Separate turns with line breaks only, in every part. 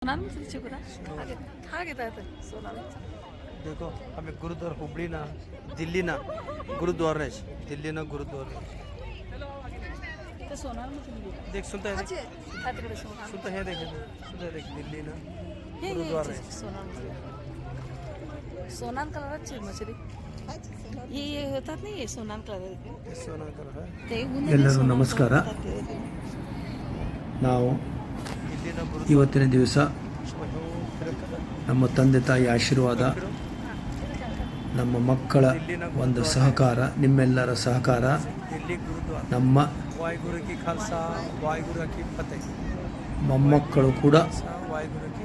सोनाली चिगुरा ಹಾಗೆ सोनाली
देखो हमें गुरुद्वारा हुबली ना दिल्ली ना गुरुद्वारा है दिल्ली ना गुरुद्वारा
तो सोनाली
देख सुनता है सुनता है देख दिल्ली ना गुरुद्वारा है
सोनाल कलर अच्छी मछली ये होता नहीं ये सोनाल कलर
सोना कर है
ಎಲ್ಲರೂ ನಮಸ್ಕಾರ. ನಾವು ಇವತ್ತಿನ ದಿವಸ ನಮ್ಮ ತಂದೆ ತಾಯಿ ಆಶೀರ್ವಾದ, ನಮ್ಮ ಮಕ್ಕಳ ಒಂದು ಸಹಕಾರ, ನಿಮ್ಮೆಲ್ಲರ ಸಹಕಾರ, ನಮ್ಮ ಮೊಮ್ಮಕ್ಕಳು ಕೂಡ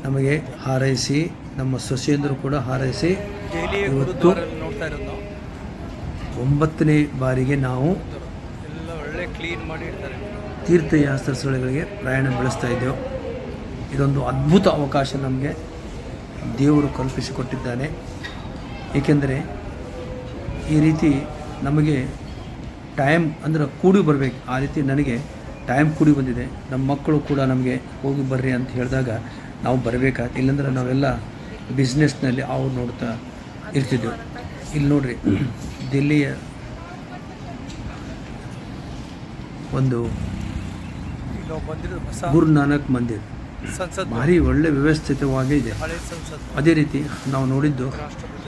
ನಮಗೆ ಹಾರೈಸಿ, ನಮ್ಮ ಸೊಸೆಯಂದರು ಕೂಡ ಹಾರೈಸಿ ಇವತ್ತು 9ನೇ ಬಾರಿಗೆ ನಾವು ತೀರ್ಥಯಾತ್ರಾ ಸ್ಥಳಗಳಿಗೆ ಪ್ರಯಾಣ ಬೆಳೆಸ್ತಾ ಇದ್ದೆವು. ಇದೊಂದು ಅದ್ಭುತ ಅವಕಾಶ ನಮಗೆ ದೇವರು ಕಲ್ಪಿಸಿಕೊಟ್ಟಿದ್ದಾನೆ. ಏಕೆಂದರೆ ಈ ರೀತಿ ನಮಗೆ ಟೈಮ್ ಅಂದರೆ ಕೂಡಿ ಬರಬೇಕು, ಆ ರೀತಿ ನನಗೆ ಟೈಮ್ ಕೂಡಿ ಬಂದಿದೆ. ನಮ್ಮ ಮಕ್ಕಳು ಕೂಡ ನಮಗೆ ಹೋಗಿ ಬರ್ರಿ ಅಂತ ಹೇಳಿದಾಗ ನಾವು ಬರಬೇಕಾಗ್ತದೆ, ಇಲ್ಲಾಂದ್ರೆ ನಾವೆಲ್ಲ ಬಿಸ್ನೆಸ್ನಲ್ಲಿ ಅವ್ರು ನೋಡ್ತಾ ಇರ್ತಿದ್ದೆವು. ಇಲ್ಲಿ ನೋಡ್ರಿ, ದಿಲ್ಲಿಯ ಒಂದು ಗುರು ನಾನಕ್ ಮಂದಿರ್ ಭಾರಿ ಒಳ್ಳೆ ವ್ಯವಸ್ಥಿತವಾಗಿ ಇದೆ. ಅದೇ ರೀತಿ ನಾವು ನೋಡಿದ್ದು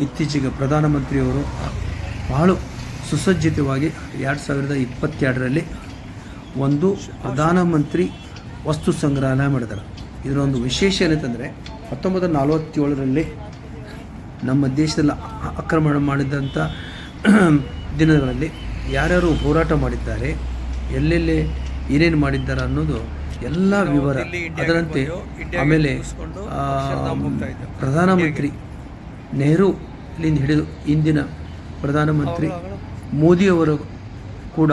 ಇತ್ತೀಚೆಗೆ ಪ್ರಧಾನಮಂತ್ರಿಯವರು ಬಹಳ ಸುಸಜ್ಜಿತವಾಗಿ 2022ರಲ್ಲಿ ಒಂದು ಪ್ರಧಾನಮಂತ್ರಿ ವಸ್ತು ಸಂಗ್ರಹಾಲಯ ಮಾಡಿದ್ದಾರೆ. ಇದರ ಒಂದು ವಿಶೇಷ ಏನಂತಂದರೆ 1947ರಲ್ಲಿ ನಮ್ಮ ದೇಶದಲ್ಲಿ ಆಕ್ರಮಣ ಮಾಡಿದಂಥ ದಿನಗಳಲ್ಲಿ ಯಾರ್ಯಾರು ಹೋರಾಟ ಮಾಡಿದ್ದಾರೆ, ಎಲ್ಲೆಲ್ಲಿ ಏನೇನು ಮಾಡಿದ್ದಾರೆ ಅನ್ನೋದು ಎಲ್ಲ ವಿವರ ಅದರಂತೆ. ಆಮೇಲೆ ಪ್ರಧಾನಮಂತ್ರಿ ನೆಹರೂಲಿಂದ ಹಿಡಿದು ಇಂದಿನ ಪ್ರಧಾನಮಂತ್ರಿ ಮೋದಿಯವರು ಕೂಡ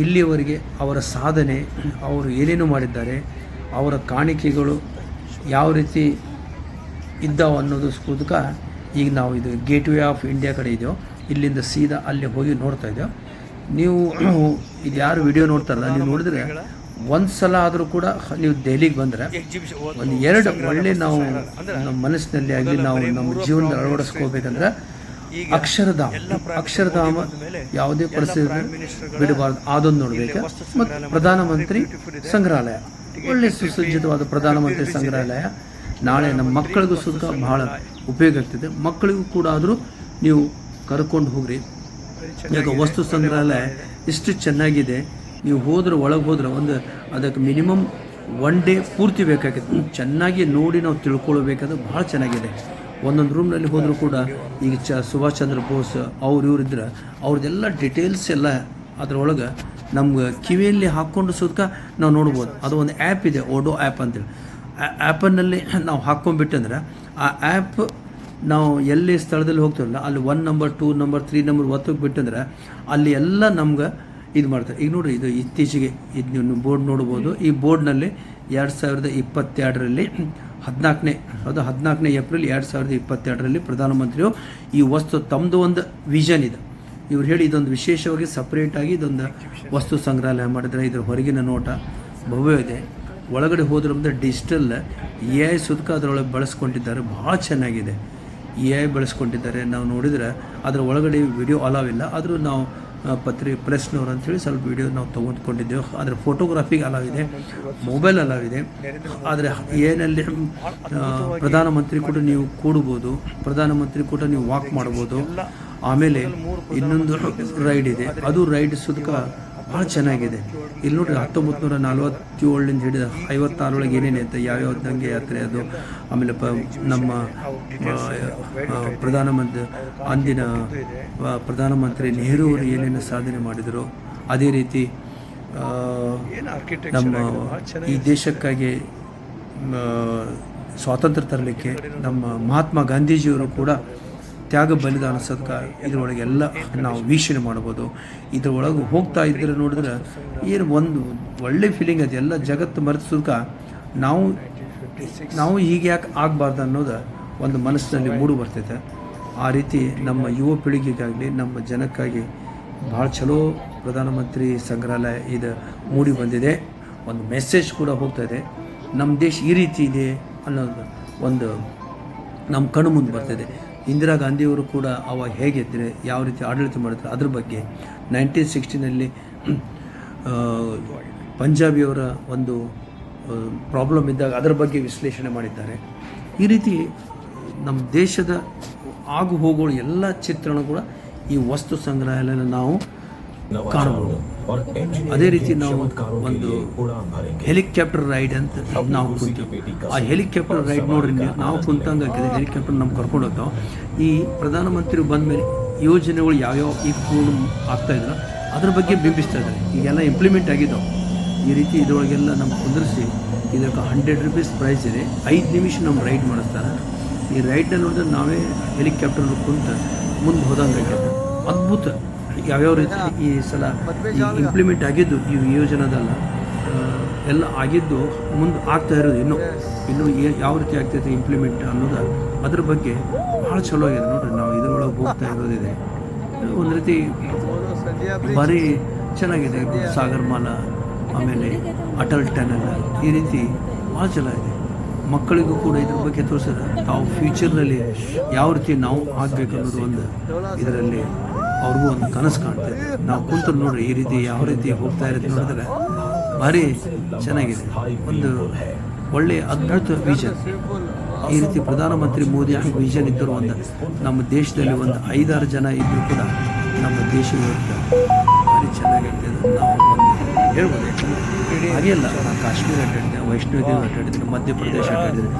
ಇಲ್ಲಿಯವರೆಗೆ ಅವರ ಸಾಧನೆ, ಅವರು ಏನೇನು ಮಾಡಿದ್ದಾರೆ, ಅವರ ಕಾಣಿಕೆಗಳು ಯಾವ ರೀತಿ ಇದ್ದಾವೆ ಅನ್ನೋದು ಸ್ಫೂರ್ತಿಕ ಈಗ ನಾವು ಇದು ಗೇಟ್ವೇ ಆಫ್ ಇಂಡಿಯಾ ಕಡೆ ಇದೆಯೋ, ಇಲ್ಲಿಂದ ಸೀದಾ ಅಲ್ಲಿ ಹೋಗಿ ನೋಡ್ತಾ ಇದ್ದೇವೆ. ನೀವು ಇದು ಯಾರು ವಿಡಿಯೋ ನೋಡ್ತಾರಲ್ಲ, ನೀವು ನೋಡಿದ್ರೆ ಒಂದು ಸಲ ಆದರೂ ಕೂಡ ನೀವು ದೆಹಲಿಗೆ ಬಂದರೆ ಒಂದು 2 ಒಳ್ಳೆ ನಾವು ನಮ್ಮ ಮನಸ್ಸಿನಲ್ಲಿ ಆಗಲಿ ನಾವು ನಮ್ಮ ಜೀವನದಲ್ಲಿ ಅಳವಡಿಸ್ಕೋಬೇಕಂದ್ರೆ ಅಕ್ಷರಧಾಮ ಯಾವುದೇ ಪರಿಸ್ಥಿತಿ ಬಿಡಬಾರ್ದು, ಅದೊಂದು ನೋಡಬೇಕು. ಮತ್ತು ಪ್ರಧಾನಮಂತ್ರಿ ಸಂಗ್ರಹಾಲಯ, ಒಳ್ಳೆ ಸುಸಜ್ಜಿತವಾದ ಪ್ರಧಾನಮಂತ್ರಿ ಸಂಗ್ರಹಾಲಯ ನಾಳೆ ನಮ್ಮ ಮಕ್ಕಳಿಗೂ ಸುತ್ತ ಬಹಳ ಉಪಯೋಗ ಆಗ್ತದೆ. ಮಕ್ಕಳಿಗೂ ಕೂಡ ಆದರೂ ನೀವು ಕರ್ಕೊಂಡು ಹೋಗ್ರಿ. ಈಗ ವಸ್ತು ಸಂಗ್ರಹಾಲಯ ಇಷ್ಟು ಚೆನ್ನಾಗಿದೆ, ನೀವು ಹೋದ್ರೆ ಒಳಗೆ ಹೋದ್ರೆ ಒಂದು ಅದಕ್ಕೆ ಮಿನಿಮಮ್ 1 ಡೇ ಪೂರ್ತಿ ಬೇಕಾಗುತ್ತೆ. ಚೆನ್ನಾಗಿ ನೋಡಿ ನಾವು ತಿಳ್ಕೊಳ್ಬೇಕಾದ್ರೆ ಭಾಳ ಚೆನ್ನಾಗಿದೆ. ಒಂದೊಂದು ರೂಮ್ನಲ್ಲಿ ಹೋದರೂ ಕೂಡ ಈಗ ಸುಭಾಷ್ ಚಂದ್ರ ಬೋಸ್ ಅವ್ರು ಇವರಿದ್ರೆ ಅವ್ರದ್ದೆಲ್ಲ ಡೀಟೇಲ್ಸ್ ಎಲ್ಲ ಅದರೊಳಗೆ ನಮ್ಗೆ ಕಿವಿಯಲ್ಲಿ ಹಾಕ್ಕೊಂಡು ಸುತ್ತ ನಾವು ನೋಡ್ಬೋದು. ಅದು ಒಂದು ಆ್ಯಪ್ ಇದೆ, ಓಡೋ ಆ್ಯಪ್ ಅಂತೇಳಿ. ಆ್ಯಪನ್ನಲ್ಲಿ ನಾವು ಹಾಕ್ಕೊಂಡ್ಬಿಟ್ಟಂದ್ರೆ ಆ ಆ್ಯಪ್ ನಾವು ಎಲ್ಲಿ ಸ್ಥಳದಲ್ಲಿ ಹೋಗ್ತೀವಲ್ಲ ಅಲ್ಲಿ 1 ನಂಬರ್ 2 ನಂಬರ್ 3 ನಂಬರ್ ಒತ್ತಕ್ಕೆ ಬಿಟ್ಟಂದ್ರೆ ಅಲ್ಲಿ ಎಲ್ಲ ನಮ್ಗೆ ಇದು ಮಾಡ್ತಾರೆ. ಈಗ ನೋಡಿರಿ, ಇದು ಇತ್ತೀಚೆಗೆ ಇದು ನೀವು ಬೋರ್ಡ್ ನೋಡ್ಬೋದು. ಈ ಬೋರ್ಡ್ನಲ್ಲಿ 2022ರಲ್ಲಿ 14ನೇ ಏಪ್ರಿಲ್ 2022ರಲ್ಲಿ ಪ್ರಧಾನಮಂತ್ರಿಯು ಈ ವಸ್ತು ತಮ್ಮದು ಒಂದು ವಿಷನ್ ಇದೆ. ಇವ್ರು ಹೇಳಿ ಇದೊಂದು ವಿಶೇಷವಾಗಿ ಸಪ್ರೇಟಾಗಿ ಇದೊಂದು ವಸ್ತು ಸಂಗ್ರಹಾಲಯ ಮಾಡಿದರೆ ಇದರ ಹೊರಗಿನ ನೋಟ ಭವ್ಯ ಇದೆ. ಒಳಗಡೆ ಹೋದ್ರೆ ಡಿಜಿಟಲ್ AI ಸುದ್ಕ ಅದರೊಳಗೆ ಬಳಸ್ಕೊಂಡಿದ್ದಾರೆ, ಭಾಳ ಚೆನ್ನಾಗಿದೆ. AI ಬಳಸ್ಕೊಂಡಿದ್ದಾರೆ. ನಾವು ನೋಡಿದರೆ ಅದರ ಒಳಗಡೆ ವಿಡಿಯೋ ಅಲಾವ್ ಇಲ್ಲ, ಆದರೂ ನಾವು ಪ್ರೆಸ್ನವ್ರು ಅಂಥೇಳಿ ಸ್ವಲ್ಪ ವಿಡಿಯೋ ನಾವು ತೊಗೊಂಡ್ಕೊಂಡಿದ್ದೆವು. ಆದರೆ ಫೋಟೋಗ್ರಾಫಿಗೆ ಅಲಾವ್ ಇದೆ, ಮೊಬೈಲ್ ಅಲಾವ್ ಇದೆ. ಆದರೆ ಏನಲ್ಲಿ ಪ್ರಧಾನಮಂತ್ರಿ ಕೂಡ ನೀವು ಕೂಡ್ಬೋದು, ಪ್ರಧಾನಮಂತ್ರಿ ಕೂಡ ನೀವು ವಾಕ್ ಮಾಡ್ಬೋದು. ಆಮೇಲೆ ಇನ್ನೊಂದು ರೈಡ್ ಇದೆ, ಅದು ರೈಡ್ ಸುದ್ಕ ಭಾಳ ಚೆನ್ನಾಗಿದೆ. ಇಲ್ಲಿ ನೋಡ್ರಿ, 1947ರಿಂದ ಹಿಡಿದು 56 ಏನೇನು ಅಂತ ಯಾವ್ಯಾವ ದಂಗೆ ಯಾತ್ರೆ ಅದು. ಆಮೇಲೆ ನಮ್ಮ ಅಂದಿನ ಪ್ರಧಾನಮಂತ್ರಿ ನೆಹರು ಅವರು ಏನೇನು ಸಾಧನೆ ಮಾಡಿದರು, ಅದೇ ರೀತಿ ನಮ್ಮ ಈ ದೇಶಕ್ಕಾಗಿ ಸ್ವಾತಂತ್ರ್ಯ ತರಲಿಕ್ಕೆ ನಮ್ಮ ಮಹಾತ್ಮ ಗಾಂಧೀಜಿಯವರು ಕೂಡ ತ್ಯಾಗ ಬಲಿದಾನ ಸದ್ಕ ಇದರೊಳಗೆಲ್ಲ ನಾವು ವೀಕ್ಷಣೆ ಮಾಡ್ಬೋದು. ಇದರೊಳಗೆ ಹೋಗ್ತಾ ಇದ್ದರೆ ನೋಡಿದ್ರೆ ಏನು ಒಂದು ಒಳ್ಳೆ ಫೀಲಿಂಗ್ ಅದು. ಎಲ್ಲ ಜಗತ್ತು ಮರೆತು ಸುದ್ಕ ನಾವು ಹೀಗೆ ಯಾಕೆ ಆಗಬಾರ್ದು ಅನ್ನೋದು ಒಂದು ಮನಸ್ಸಿನಲ್ಲಿ ಮೂಡು ಬರ್ತೈತೆ. ಆ ರೀತಿ ನಮ್ಮ ಯುವ ಪೀಳಿಗೆಗಾಗಲಿ ನಮ್ಮ ಜನಕ್ಕಾಗಿ ಭಾಳ ಚಲೋ ಪ್ರಧಾನಮಂತ್ರಿ ಸಂಗ್ರಹಾಲಯ ಇದು ಮೂಡಿ ಬಂದಿದೆ. ಒಂದು ಮೆಸೇಜ್ ಕೂಡ ಹೋಗ್ತಾಯಿದೆ, ನಮ್ಮ ದೇಶ ಈ ರೀತಿ ಇದೆ, ಅನ್ನೋದು ಒಂದು ನಮ್ಮ ಕಣ್ಣು ಮುಂದೆ ಬರ್ತಿದೆ. ಇಂದಿರಾ ಗಾಂಧಿಯವರು ಕೂಡ ಅವಾಗ ಹೇಗಿದ್ದರೆ, ಯಾವ ರೀತಿ ಆಡಳಿತ ಮಾಡಿದ್ರು ಅದ್ರ ಬಗ್ಗೆ 1960ನಲ್ಲಿ ಪಂಜಾಬಿಯವರ ಒಂದು ಪ್ರಾಬ್ಲಮ್ ಇದ್ದಾಗ ಅದರ ಬಗ್ಗೆ ವಿಶ್ಲೇಷಣೆ ಮಾಡಿದ್ದಾರೆ. ಈ ರೀತಿ ನಮ್ಮ ದೇಶದ ಆಗು ಹೋಗುವ ಎಲ್ಲ ಚಿತ್ರಣ ಕೂಡ ಈ ವಸ್ತು ಸಂಗ್ರಹಾಲಯನ ನಾವು ಕಾಣಬಹುದು. ಅದೇ ರೀತಿ ನಾವು ಒಂದು ಹೆಲಿಕಾಪ್ಟರ್ ರೈಡ್ ಅಂತ ನಾವು ಕುಂತೀವಿ. ಆ ಹೆಲಿಕಾಪ್ಟರ್ ರೈಡ್ ನೋಡ್ರಿ, ನಾವು ಕುಂತಂಗೆ ಹೆಲಿಕಾಪ್ಟರ್ ನಮ್ಗೆ ಕರ್ಕೊಂಡು ಹೋಗ್ತಾವೆ. ಈ ಪ್ರಧಾನಮಂತ್ರಿ ಬಂದ ಮೇಲೆ ಯೋಜನೆಗಳು ಯಾವ್ಯಾವ ಈಗ ಪೂರ್ಣ ಆಗ್ತಾಯಿದ್ರು ಅದ್ರ ಬಗ್ಗೆ ಬಿಂಬಿಸ್ತಾ ಇದ್ದಾರೆ. ಈಗೆಲ್ಲ ಇಂಪ್ಲಿಮೆಂಟ್ ಆಗಿದ್ದಾವೆ. ಈ ರೀತಿ ಇದರೊಳಗೆಲ್ಲ ನಮ್ಗೆ ಕುಂದಿರಿಸಿ ಇದಕ್ಕೆ 100 ರೂಪೀಸ್ ಪ್ರೈಸ್ ಇದೆ. 5 ನಿಮಿಷ ನಮ್ಮ ರೈಡ್ ಮಾಡಿಸ್ತಾರೆ. ಈ ರೈಡ್ನಲ್ಲಿ ನೋಡಿದ್ರೆ ನಾವೇ ಹೆಲಿಕಾಪ್ಟರ್ನಲ್ಲಿ ಕುಂತು ಮುಂದೆ ಹೋದಂಗೆ ಆಗ್ಯದ. ಅದ್ಭುತ. ಯಾವ್ಯಾವ ರೀತಿ ಈ ಸಲ ಇಂಪ್ಲಿಮೆಂಟ್ ಆಗಿದ್ದು ಈ ಯೋಜನೆದಲ್ಲ ಎಲ್ಲ ಆಗಿದ್ದು ಮುಂದೆ ಆಗ್ತಾ ಇರೋದು ಇನ್ನೂ ಯಾವ ರೀತಿ ಆಗ್ತೈತೆ ಇಂಪ್ಲಿಮೆಂಟ್ ಅನ್ನೋದು ಅದ್ರ ಬಗ್ಗೆ ಭಾಳ ಚಲೋ ಆಗಿದೆ ನೋಡ್ರಿ. ನಾವು ಇದರೊಳಗೆ ಹೋಗ್ತಾ ಇರೋದಿದೆ. ಒಂದು ರೀತಿ ಭಾರಿ ಚೆನ್ನಾಗಿದೆ. ಸಾಗರಮಾಲ, ಆಮೇಲೆ ಅಟಲ್ ಟನಲ್, ಈ ರೀತಿ ಭಾಳ ಚೆನ್ನಾಗಿದೆ. ಮಕ್ಕಳಿಗೂ ಕೂಡ ಇದ್ರ ಬಗ್ಗೆ ತೋರಿಸಿದ್ರೆ ತಾವು ಫ್ಯೂಚರ್ನಲ್ಲಿ ಯಾವ ರೀತಿ ನಾವು ಆಗಬೇಕು ಅನ್ನೋದು ಒಂದು ಇದರಲ್ಲಿ ಅವ್ರಿಗೂ ಒಂದು ಕನಸು ಕಾಣ್ತದೆ. ನಾವು ಕುಂತು ನೋಡ್ರಿ ಈ ರೀತಿ ಯಾವ ರೀತಿ ಹೋಗ್ತಾ ಇರೋದು ನೋಡಿದ್ರೆ ಭಾರಿ ಚೆನ್ನಾಗಿದೆ. ಒಂದು ಒಳ್ಳೆಯ ಅದ್ಭುತ ವಿಷನ್. ಈ ರೀತಿ ಪ್ರಧಾನಮಂತ್ರಿ ಮೋದಿ ವಿಷನ್ ಇದ್ದರು ಒಂದು ನಮ್ಮ ದೇಶದಲ್ಲಿ ಒಂದು 5-6 ಜನ ಇದ್ದರೂ ಕೂಡ ನಮ್ಮ ದೇಶ ಭಾರಿ ಚೆನ್ನಾಗೈತೆ. ನಾವು ಒಂದು ಹೇಳ್ಬೋದು. ಹಾಗೆ ಅಲ್ಲ, ನಾನು ಕಾಶ್ಮೀರ ಅಡ್ಡಾಡಿದ್ದೆ, ವೈಷ್ಣೋದೇವಿ ಅಡ್ಡಾಡಿದ್ದೀನಿ, ಮಧ್ಯಪ್ರದೇಶ ಅಡ್ಡಾಡಿದ್ದೀನಿ.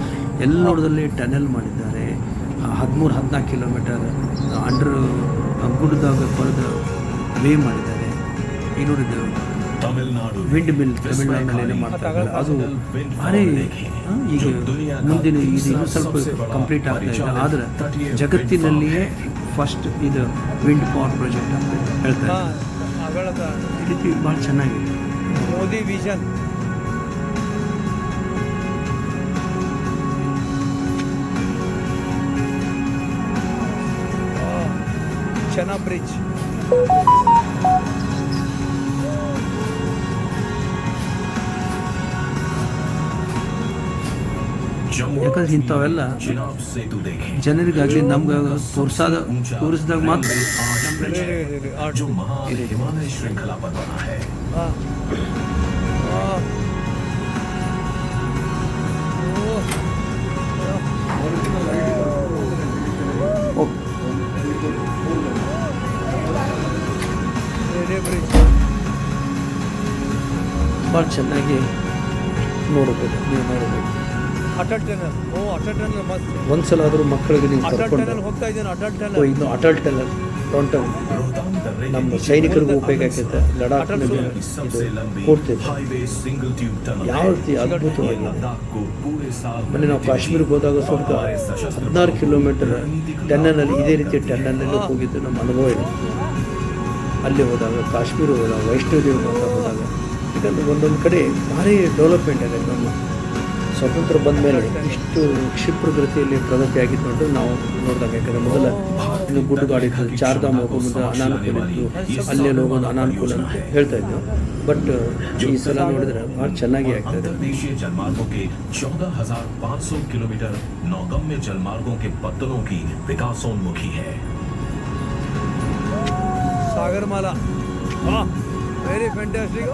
ಎಲ್ಲೋಡದಲ್ಲಿ ಟನಲ್ ಮಾಡಿದ್ದಾರೆ. 13-14 ಕಿಲೋಮೀಟರ್ ಅಂಡರ್ ಗುಡ್ಡದಾಗ ಕೊರೆದು ವೇ ಮಾಡಿದ್ದಾರೆ. ಈ ನೋಡಿದ್ದು ವಿಂಡ್ ಮಿಲ್ ತಮಿಳ್ನಾಡಿನಲ್ಲಿ ಏನೇ ಮಾಡ್ತಾ ಇದ್ದಾರೆ. ಅದು ಭಾರಿ ಈಗ ಮುಂದಿನ ಇದು ಇನ್ನೂ ಸ್ವಲ್ಪ ಕಂಪ್ಲೀಟ್ ಆಗ್ತಾ ಇದೆ. ಆದರೆ ಜಗತ್ತಿನಲ್ಲಿಯೇ ಫಸ್ಟ್ ಇದು ವಿಂಡ್ ಪವರ್ ಪ್ರಾಜೆಕ್ಟ್ ಅಂತ ಹೇಳ್ತಾ ಇದ್ದಾರೆ. ಈ ರೀತಿ ಭಾಳ ಚೆನ್ನಾಗಿದೆ ಮೋದಿ ವಿಷನ್. ಚೆನ್ನಾ ಬ್ರಿಡ್ಜ್. ಯಾಕಂದ್ರೆ ಇಂಥವೆಲ್ಲ ಜನರಿಗಾಗಲಿ ನಮ್ಗೆ ತೋರಿಸಿದಾಗ ಮಾತ್ರ ಭಾಳ ಚೆನ್ನಾಗಿ ನೋಡಬೇಕು. ನೀವು ನೋಡಬೇಕು
ಅಟಲ್ ಟನಲ್. ಅಟಲ್ ಟನಲ್ ಮಸ್ತ್.
ಒಂದ್ಸಲ ಆದರೂ ಮಕ್ಕಳಿಗೆ ನೀವು
ಕರ್ಕೊಂಡು ಹೋಗ್ತಾ ಇದ್ದೇನೆ.
ಇನ್ನು ಅಟಲ್ ಟನಲ್ ಟೋಟಲ್ ನಮ್ಮ ಸೈನಿಕರಿಗೂ ಉಪಯೋಗ ಆಗ್ತೈತೆ. ಲಡಾಖ್ನಲ್ಲಿ ಕೊಡ್ತೈತೆ. ಯಾವ ರೀತಿ ಅದ್ಭುತವಾಗಿದೆ. ಮೊನ್ನೆ ನಾವು ಕಾಶ್ಮೀರಕ್ಕೆ ಹೋದಾಗ ಸ್ವಲ್ಪ 16 ಕಿಲೋಮೀಟರ್ ಟನಲ್ನಲ್ಲಿ ಇದೇ ರೀತಿ ಟನಲ್ನಲ್ಲಿ ಹೋಗಿದ್ದು ನಮ್ಮ ಅನುಭವ ಇದೆ. ಅಲ್ಲಿ ಹೋದಾಗ, ಕಾಶ್ಮೀರ ಹೋದಾಗ, ವೈಷ್ಣೋದೇವಿ ಹೋದಾಗ ಇದನ್ನು ಒಂದೊಂದು ಕಡೆ ಭಾರಿ ಡೆವಲಪ್ಮೆಂಟ್ ಆಗಿದೆ. ನಮ್ಮ ಸ್ವತಂತ್ರ ಬಂದ ಮೇಲೆ ಇಷ್ಟು ಕ್ಷಿಪ್ರಗತಿಯಲ್ಲಿ ಪ್ರಗತಿ ಆಗಿತ್ತು ನೋಡಿದ್ರೆ ನಾವು ನೋಡಿದಾಗ. ಯಾಕಂದರೆ ಮೊದಲ ಇನ್ನು ಗುಡ್ಡಗಾಡಿ ಇತ್ತು, ಚಾರ್ಧಾಮ್ ಹೋಗೋದು ಅನಾನುಕೂಲ ಇತ್ತು, ಅಲ್ಲೇ ಹೋಗೋದು ಅನಾನುಕೂಲ ಅಂತ ಹೇಳ್ತಾ ಇದ್ದು. ಬಟ್ ಈ ಸಲ ನೋಡಿದ್ರೆ ಭಾಳ ಚೆನ್ನಾಗಿ ಆಗ್ತದೆ.
जलमार्गों के 14,500 किलोमीटर नौगम्य जलमार्गों के पत्तनों की विकासोन्मुखी है.
सागरमाला, वाह, वेरी फैंटास्टिक.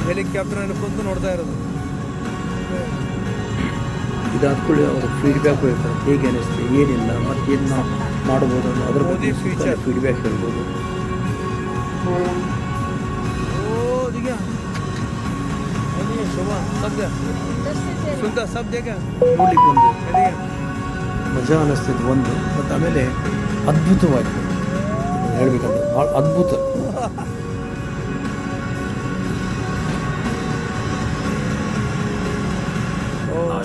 ಹೆಲಿಕಾಪ್ಟರ್ ಕುಂತು ನೋಡ್ತಾ ಇರೋದು.
ಇದಾದ ಕೂಡ ಅವರು ಫೀಡ್ಬ್ಯಾಕ್ ಹೇಳ್ತಾರೆ. ಹೇಗೆ ಅನಿಸ್ತು, ಏನಿಲ್ಲ, ಮತ್ತೇನು ನಾವು ಮಾಡ್ಬೋದು ಅನ್ನೋ ಅದ್ರ ಬಗ್ಗೆ ಫೀಡ್ಬ್ಯಾಕ್ ಹೇಳ್ಬೋದು. ನೋಡ್ಲಿಕ್ಕೆ ಒಂದು ಮಜಾ ಅನ್ನಿಸ್ತಿದ್ದು ಒಂದು. ಮತ್ತು ಆಮೇಲೆ ಅದ್ಭುತವಾಗಿದೆ ಹೇಳ್ಬೇಕಂದ್ರೆ, ಭಾಳ ಅದ್ಭುತ.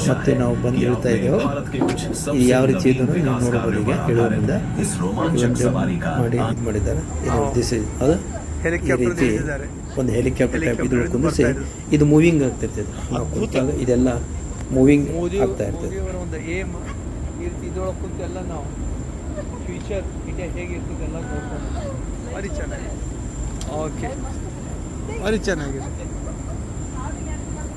ಮತ್ತೆ ನಾವು ಬಂದು ಹೇಳ್ತಾ ಇದ್ದೇವೆ ಇದು ಯಾವ ರೀತಿ ಇದನ್ನು ನೀವು ನೋಡಬಹುದು. ಈಗ ಹೇಳೋದ್ರಿಂದ ಮಾಡಿ ಇದು ಮಾಡಿದ್ದಾರೆ. ಇದು ದಿಸ್ ಅದು ಈ ರೀತಿ ಒಂದು ಹೆಲಿಕಾಪ್ಟರ್ ಟೈಪ್ ಇದ್ರ ಕುಂದಿಸಿ ಇದು ಮೂವಿಂಗ್ ಆಗ್ತಿರ್ತದೆ. ನಾವು ಕೂತಾಗ ಇದೆಲ್ಲ ಮೂವಿಂಗ್ ಆಗ್ತಾ ಇರ್ತದೆ.
ಒಂದು ಏಮ್ ಈ ರೀತಿ ಇದರೊಳಗೆ ಕುಂತು ಎಲ್ಲ ನಾವು ಫ್ಯೂಚರ್ ಇಂಡಿಯಾ ಹೇಗಿರ್ತದೆ ಎಲ್ಲ ನೋಡ್ಕೊಂಡು ಭಾರಿ ಚೆನ್ನಾಗಿದೆ. ಓಕೆ, ಭಾರಿ ಚೆನ್ನಾಗಿದೆ.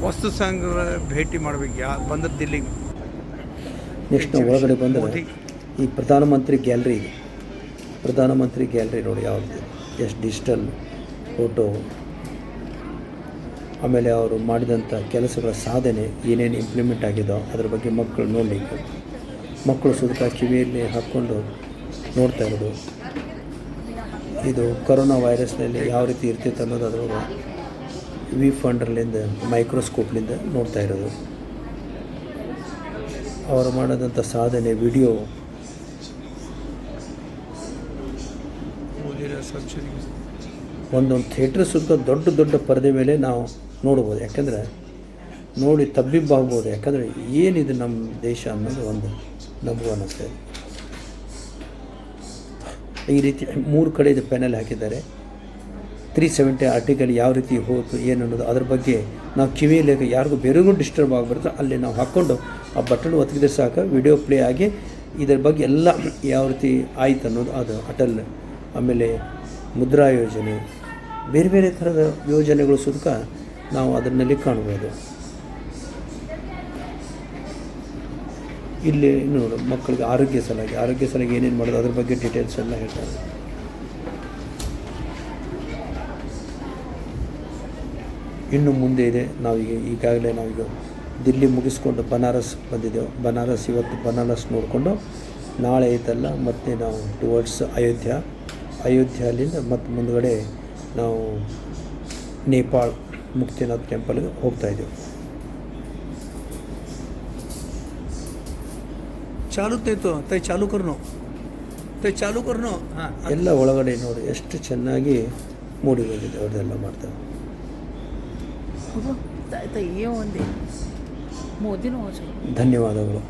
ವಸ್ತು ಸಂಗ್ರಹಾಲಯ ಭೇಟಿ ಮಾಡ್ಬೇಕು ಬಂದ್ರೆ ದಿಲ್ಲಿಗೆ.
ನೆಕ್ಸ್ಟ್ ನಾವು ಒಳಗಡೆ ಬಂದರೆ ಈ ಪ್ರಧಾನಮಂತ್ರಿ ಗ್ಯಾಲರಿ ನೋಡಿ ಯಾವುದು ಎಷ್ಟು ಡಿಜಿಟಲ್ ಫೋಟೋ, ಆಮೇಲೆ ಅವರು ಮಾಡಿದಂಥ ಕೆಲಸಗಳ ಸಾಧನೆ ಏನೇನು ಇಂಪ್ಲಿಮೆಂಟ್ ಆಗಿದೋ ಅದ್ರ ಬಗ್ಗೆ ಮಕ್ಕಳು ನೋಡಲಿಕ್ಕೆ, ಮಕ್ಕಳು ಸುತ್ತ ಕಿವಿಯಲ್ಲಿ ಹಾಕ್ಕೊಂಡು ನೋಡ್ತಾ ಇರೋದು. ಇದು ಕೊರೋನಾ ವೈರಸ್ನಲ್ಲಿ ಯಾವ ರೀತಿ ಇರ್ತಿತ್ತು ಅನ್ನೋದು ಅದರೊಳಗೆ ವಿ ಫಂಡರ್ಲಿಂದ ಮೈಕ್ರೋಸ್ಕೋಪ್ಲಿಂದ ನೋಡ್ತಾ ಇರೋದು. ಅವರು ಮಾಡಿದಂಥ ಸಾಧನೆ ವಿಡಿಯೋ ಒಂದೊಂದು ಥಿಯೇಟ್ರ್ ಸುತ್ತ ದೊಡ್ಡ ಪರದೆ ಮೇಲೆ ನಾವು ನೋಡ್ಬೋದು. ಯಾಕಂದರೆ ನೋಡಿ ತಬ್ಬಿಬ್ಬಾಗ್ಬೋದು. ಯಾಕಂದರೆ ಏನಿದು ನಮ್ಮ ದೇಶ ಅನ್ನೋದು ಒಂದು ನಮಗೂ ಅನ್ನಿಸ್ತದೆ. ಈ ರೀತಿ 3 ಕಡೆ ಇದು ಪ್ಯಾನೆಲ್ ಹಾಕಿದ್ದಾರೆ. 370 ಆರ್ಟಿಕಲ್ ಯಾವ ರೀತಿ ಹೋಯ್ತು ಏನು ಅನ್ನೋದು ಅದ್ರ ಬಗ್ಗೆ ನಾವು ಕಿವಿಯಲ್ಲಿ ಯಾರಿಗೂ ಬೇರೆಗೂ ಡಿಸ್ಟರ್ಬ್ ಆಗಿಬಿಡುತ್ತೆ ಅಲ್ಲಿ ನಾವು ಹಾಕ್ಕೊಂಡು ಆ ಬಟನ್ ಒತ್ತಿದ್ರೆ ಸಾಕು ವಿಡಿಯೋ ಪ್ಲೇ ಆಗಿ ಇದರ ಬಗ್ಗೆ ಎಲ್ಲ ಯಾವ ರೀತಿ ಆಯ್ತು ಅನ್ನೋದು ಅದು ಅಟಲ್, ಆಮೇಲೆ ಮುದ್ರಾ ಯೋಜನೆ, ಬೇರೆ ಥರದ ಯೋಜನೆಗಳು ಸುತ್ತ ನಾವು ಅದರಲ್ಲಿ ಕಾಣ್ಬೋದು. ಇಲ್ಲಿ ನೋಡು ಮಕ್ಕಳಿಗೆ ಆರೋಗ್ಯ ಸಲಹೆ ಏನೇನು ಮಾಡೋದು ಅದ್ರ ಬಗ್ಗೆ ಡೀಟೇಲ್ಸ್ ಎಲ್ಲ ಹೇಳ್ತಾರೆ. ಇನ್ನು ಮುಂದೆ ಇದೆ. ಈಗಾಗಲೇ ನಾವೀಗ ದಿಲ್ಲಿ ಮುಗಿಸ್ಕೊಂಡು ಬನಾರಸ್ ಬಂದಿದ್ದೆವು. ಇವತ್ತು ಬನಾರಸ್ ನೋಡಿಕೊಂಡು ನಾಳೆ ಐತಲ್ಲ ಮತ್ತು ನಾವು ಟುವರ್ಡ್ಸ್ ಅಯೋಧ್ಯೆಯಲ್ಲಿಂದ ಮತ್ತು ಮುಂದುಗಡೆ ನಾವು ನೇಪಾಳ ಮುಕ್ತಿನಾಥ್ ಟೆಂಪಲ್ಗೆ ಹೋಗ್ತಾಯಿದ್ದೆವು. ಚಾಲು ಕರ್ನೋ ಎಲ್ಲ ಒಳಗಡೆ ನೋಡಿ ಎಷ್ಟು ಚೆನ್ನಾಗಿ ಮೂಡಿ ಬಂದಿದೆ. ಅವ್ರದ್ದೆಲ್ಲ ಮಾಡ್ತಾರೆ.
ये ಒಂದೇ ಮೋದಿನೂ
ಧನ್ಯವಾದಗಳು.